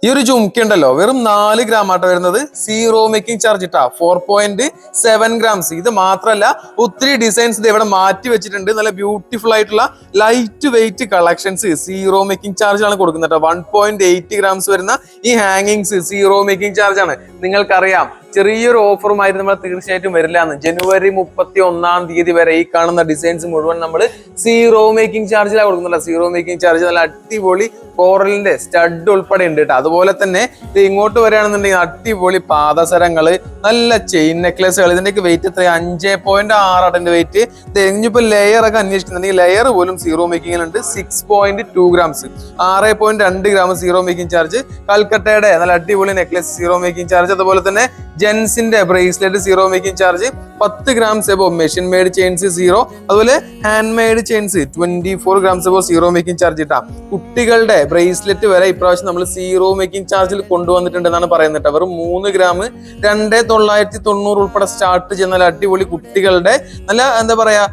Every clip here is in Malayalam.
ഈ ഒരു ജുംക്ക ഉണ്ടല്ലോ വെറും 4 ഗ്രാം ആട്ടോ വരുന്നത്. സീറോ മേക്കിംഗ് ചാർജ് ഇട്ടാ 4.7 ഗ്രാംസ്. ഇത് മാത്രമല്ല ഒത്തിരി ഡിസൈൻസ് ഇവിടെ മാറ്റി വെച്ചിട്ടുണ്ട്. നല്ല ബ്യൂട്ടിഫുൾ ആയിട്ടുള്ള light weight collections zero making charge ആണ് കൊടുക്കുന്നത്. 1.8 ഗ്രാംസ് വരുന്ന ഈ ഹാങ്ങിങ്സ് സീറോ മേക്കിംഗ് ചാർജ് ആണ്. നിങ്ങൾക്കറിയാം ചെറിയൊരു ഓഫറുമായിട്ട് നമ്മൾ തീർച്ചയായിട്ടും വരില്ല എന്ന്. ജനുവരി 31 വരെ ഈ കാണുന്ന ഡിസൈൻസ് മുഴുവൻ നമ്മൾ സീറോ മേക്കിംഗ് ചാർജിലാണ് കൊടുക്കുന്നില്ല. സീറോ മേക്കിംഗ് ചാർജ് നല്ല അടിപൊളി കോറലിന്റെ സ്റ്റഡ് ഉൾപ്പെടെ ഉണ്ട് കേട്ടോ. അതുപോലെ തന്നെ ഇങ്ങോട്ട് വരികയാണെന്നുണ്ടെങ്കിൽ അടിപൊളി പാദസരങ്ങള്, നല്ല ചെയിൻ നെക്ലസുകൾ. ഇതിന്റെയൊക്കെ വെയിറ്റ് എത്ര? 5.6 അതിന്റെ വെയിറ്റ്. ഇനിയിപ്പോ ലെയർ ഒക്കെ അന്വേഷിക്കുന്നുണ്ടെങ്കിൽ ലെയർ പോലും സീറോ മേക്കിംഗിലുണ്ട്. 6.2 grams, 6.2 gram zero making charge. കൽക്കട്ടയുടെ നല്ല അടിപൊളി നെക്ലസ് സീറോ മേക്കിംഗ് ചാർജ്. അതുപോലെ തന്നെ ജെൻസിന്റെ bracelet zero making charge 10 grams above. Machine made chains zero. അതുപോലെ hand made chains 24 grams above zero making charge ഇട്ടാ. കുട്ടികളുടെ ബ്രേസ്ലെറ്റ് വരെ ഇപ്രാവശ്യം നമ്മൾ സീറോ മേക്കിംഗ് ചാർജിൽ കൊണ്ടുവന്നിട്ടുണ്ട് എന്നാണ് പറയുന്നത്. വെറും 3 ഗ്രാം 2,990 ഉൾപ്പെടെ സ്റ്റാർട്ട് ചെയ്യുന്ന അടിപൊളി കുട്ടികളുടെ നല്ല എന്താ പറയാ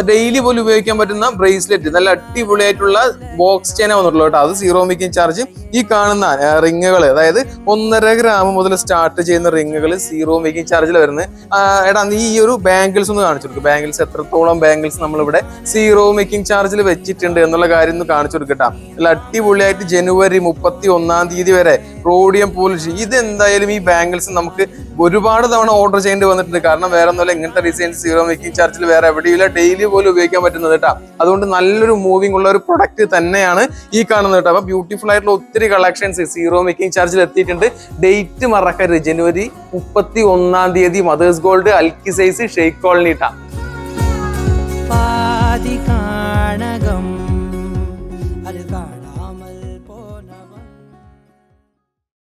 ഡെയിലി പോലും ഉപയോഗിക്കാൻ പറ്റുന്ന ബ്രേസ്ലെറ്റ്, നല്ല അടിപൊളിയായിട്ടുള്ള ബോക്സ് ചെയിൻ വന്നിട്ടുള്ളൂ കേട്ടോ. അത് സീറോ മേക്കിംഗ് ചാർജ്. ഈ കാണുന്ന റിങ്ങുകൾ, അതായത് 1.5 ഗ്രാം മുതൽ സ്റ്റാർട്ട് ചെയ്യുന്ന റിങ്ങുകൾ സീറോ മേക്കിംഗ് ചാർജിൽ വരുന്നത്. എടാ നീ ഈ ഒരു ബാംഗിൾസ് ഒന്ന് കാണിച്ചു കൊടുക്കും. ബാംഗിൾസ് എത്രത്തോളം ബാംഗിൾസ് നമ്മളിവിടെ സീറോ മേക്കിംഗ് ചാർജിൽ വെച്ചിട്ടുണ്ട് എന്നുള്ള കാര്യം ഒന്ന് കാണിച്ചു കൊടുക്കട്ടാ. നല്ല അടിപൊളിയായിട്ട് ജനുവരി 31 വരെ റോഡിയം പോളിഷ്. ഇത് എന്തായാലും ഈ ബാംഗിൾസ് നമുക്ക് ഒരുപാട് തവണ ഓർഡർ ചെയ്യേണ്ടി വന്നിട്ടുണ്ട്. കാരണം വേറെ ഒന്നുമല്ല, ഇങ്ങനത്തെ ഡിസൈൻ സീറോ മേക്കിംഗ് ചാർജിൽ വേറെ എവിടെയില്ല, ഡെയിലി പോലും ഉപയോഗിക്കാൻ പറ്റുന്നത് കേട്ടോ. അതുകൊണ്ട് നല്ലൊരു മൂവിംഗ് ഉള്ള ഒരു പ്രൊഡക്റ്റ് തന്നെയാണ് ഈ കാണുന്നത് കേട്ടോ. അപ്പൊ ബ്യൂട്ടിഫുൾ ആയിട്ടുള്ള ഒത്തിരി കളക്ഷൻസ് സീറോ മേക്കിംഗ് ചാർജിൽ എത്തിയിട്ടുണ്ട്. ഡേറ്റ് മറക്കരുത്, ജനുവരി 31 മദേഴ്സ് ഗോൾഡ് അൽക്കി സൈസ് ഷെയ്ഖ് കോളനി ട്ടാ.